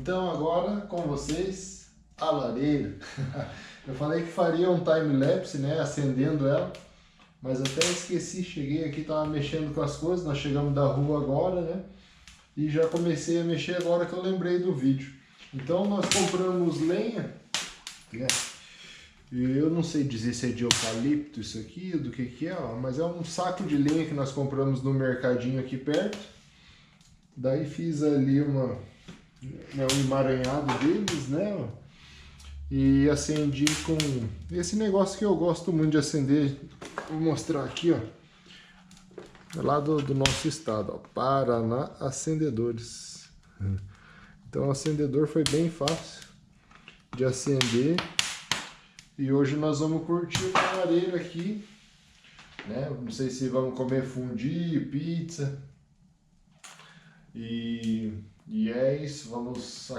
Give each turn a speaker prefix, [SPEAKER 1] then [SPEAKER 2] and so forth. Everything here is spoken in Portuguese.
[SPEAKER 1] Então agora com vocês a lareira. Eu falei que faria um time-lapse, né, acendendo ela, mas até esqueci, cheguei aqui, tava mexendo com as coisas, nós chegamos da rua agora, né, e já comecei a mexer agora que eu lembrei do vídeo. Então nós compramos lenha, né, e eu não sei dizer se é de eucalipto isso aqui, do que é, ó, mas é um saco de lenha que nós compramos no mercadinho aqui perto. Daí fiz ali um emaranhado deles, né? E acendi com esse negócio que eu gosto muito de acender. Vou mostrar aqui, ó. É lá do nosso estado, ó, Paraná Acendedores. Então o acendedor foi bem fácil de acender. E hoje nós vamos curtir uma lareira aqui, né? Não sei se vamos comer fondue, pizza. E é isso, vamos